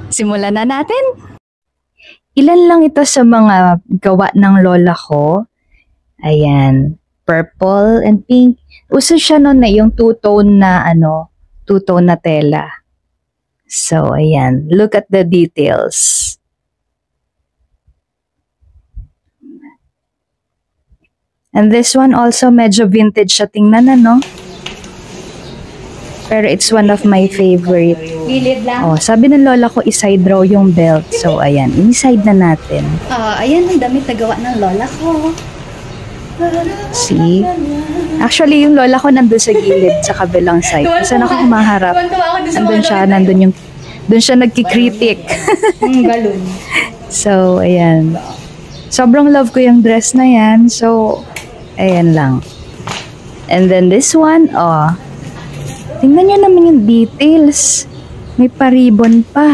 Simulan na natin. Ilan lang ito sa mga gawa ng lola ko. Ayan, purple and pink. Uso siya noon na yung two-tone na tela. So, ayan, look at the details. And this one also medyo vintage siya tingnan, ano? Pero it's one of my favorite. Gilid lang. Oh, sabi ng lola ko, iside raw yung belt. So, ayan, inside na natin. Ayan ang damit na gawa ng lola ko. See? Actually, yung lola ko nandun sa gilid, sa kabilang side. Kasi ako humaharap. Doon siya nagkikritik. Galon. So, ayan. Sobrang love ko yung dress na yan. So, ayan lang. And then this one, tingnan nyo naman yung details. May paribon pa.